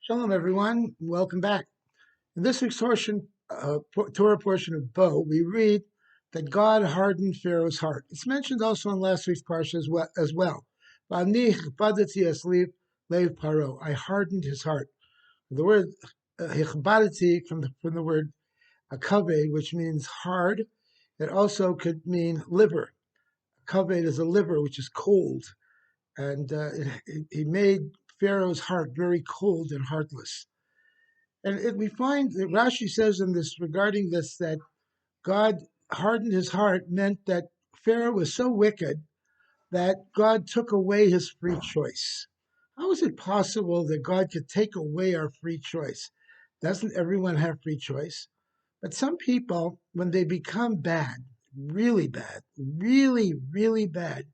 Shalom, everyone. Welcome back. In this week's Torah portion of Bo, we read that God hardened Pharaoh's heart. It's mentioned also in last week's parsha as well. "V'ani hichbadati asliv lev paro." I hardened his heart. The word hichbadati from the word kaved, which means hard. It also could mean liver. Kaved is a liver, which is cold, and he made Pharaoh's heart very cold and heartless. And we find that Rashi says in this regarding this that God hardened his heart meant that Pharaoh was so wicked that God took away his free choice. How is it possible that God could take away our free choice? Doesn't everyone have free choice? But some people, when they become bad, really, really bad,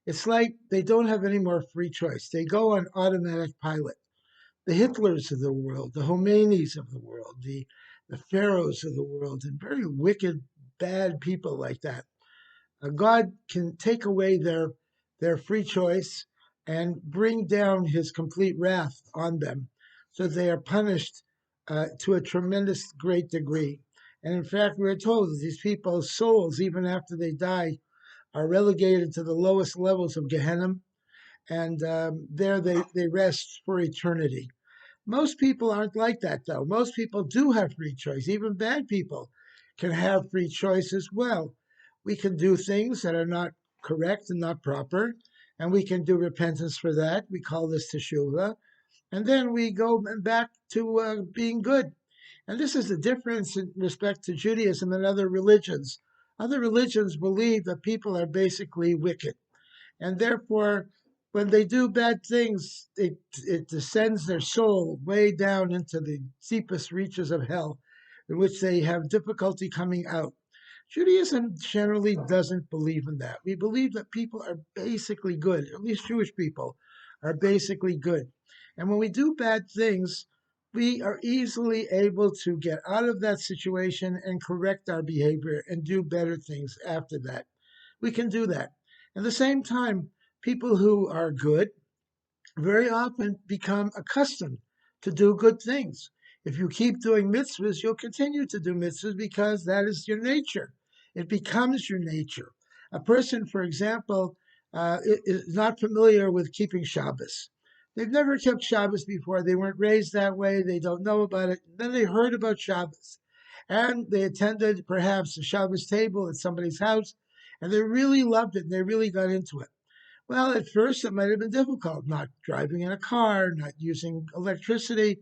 it's like they don't have any more free choice. They go on automatic pilot. The Hitlers of the world, the Khomeinis of the world, the pharaohs of the world, and very wicked, bad people like that. God can take away their free choice and bring down his complete wrath on them, so they are punished to a tremendous great degree. And in fact, we're told that these people's souls, even after they die, are relegated to the lowest levels of Gehenna, and there they rest for eternity. Most people aren't like that, though. Most people do have free choice. Even bad people can have free choice as well. We can do things that are not correct and not proper, and we can do repentance for that. We call this teshuvah. And then we go back to being good. And this is the difference in respect to Judaism and other religions. Other religions believe that people are basically wicked, and therefore when they do bad things, it descends their soul way down into the deepest reaches of hell, in which they have difficulty coming out. Judaism generally doesn't believe in that. We believe that people are basically good, at least Jewish people are basically good. And when we do bad things, we are easily able to get out of that situation and correct our behavior and do better things after that. We can do that. At the same time, people who are good very often become accustomed to do good things. If you keep doing mitzvahs, you'll continue to do mitzvahs because that is your nature. It becomes your nature. A person, for example, is not familiar with keeping Shabbos. They've never kept Shabbos before. They weren't raised that way. They don't know about it. Then they heard about Shabbos. And they attended perhaps a Shabbos table at somebody's house, and they really loved it and they really got into it. Well, at first it might have been difficult, not driving in a car, not using electricity,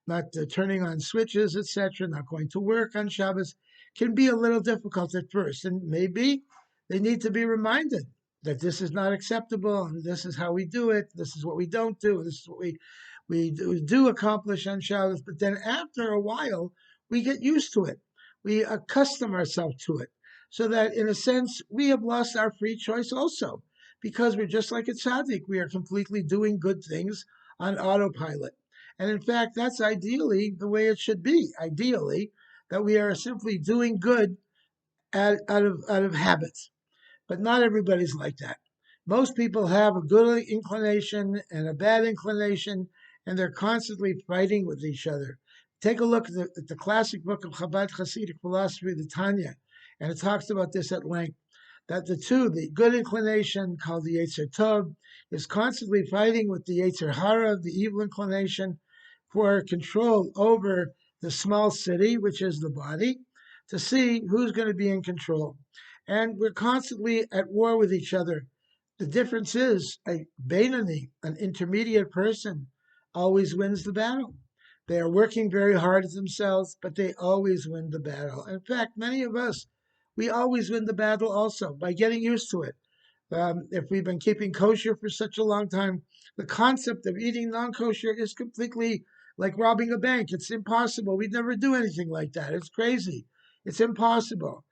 not turning on switches, etc., not going to work on Shabbos can be a little difficult at first. And maybe they need to be reminded that this is not acceptable and this is how we do it. This is what we don't do. This is what we do accomplish on Shabbos. But then after a while, we get used to it. We accustom ourselves to it. So that in a sense, we have lost our free choice also, because we're just like a tzaddik. We are completely doing good things on autopilot. And in fact, that's ideally the way it should be. Ideally, that we are simply doing good out of habit. But not everybody's like that. Most people have a good inclination and a bad inclination, and they're constantly fighting with each other. Take a look at the classic book of Chabad Hasidic philosophy, the Tanya, and it talks about this at length. That the good inclination called the Yetzer Tov, is constantly fighting with the Yetzer Hara, the evil inclination, for control over the small city, which is the body, to see who's going to be in control. And we're constantly at war with each other. The difference is a Beinoni, an intermediate person, always wins the battle. They are working very hard at themselves, but they always win the battle. In fact, many of us, we always win the battle also by getting used to it. If we've been keeping kosher for such a long time, the concept of eating non-kosher is completely like robbing a bank. It's impossible. We'd never do anything like that. It's crazy. It's impossible.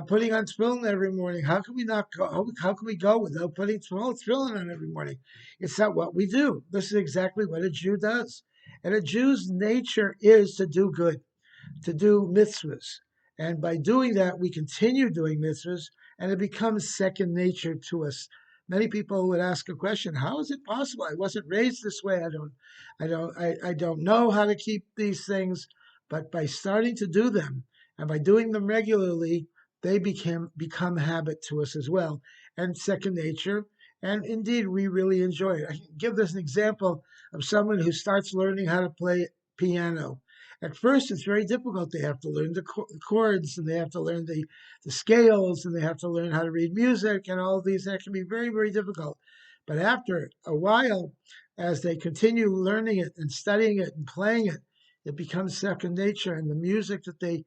Putting on tefillin every morning. How can we not go? How can we go without putting tefillin on every morning? It's not what we do. This is exactly what a Jew does. And a Jew's nature is to do good, to do mitzvahs. And by doing that, we continue doing mitzvahs, and it becomes second nature to us. Many people would ask a question: how is it possible? I wasn't raised this way. I don't know how to keep these things. But by starting to do them and by doing them regularly, they become habit to us as well, and second nature. And indeed, we really enjoy it. I can give this an example of someone who starts learning how to play piano. At first, it's very difficult. They have to learn the chords, and they have to learn the scales, and they have to learn how to read music, and all of these. That can be very, very difficult. But after a while, as they continue learning it and studying it and playing it, it becomes second nature, and the music that they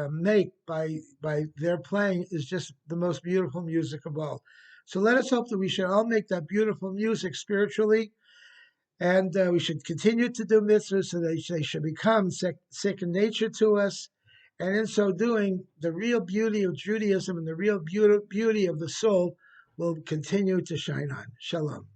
make by their playing is just the most beautiful music of all. So let us hope that we should all make that beautiful music spiritually, and we should continue to do mitzvahs so they should become second nature to us. And in so doing, the real beauty of Judaism and the real beauty of the soul will continue to shine on. Shalom.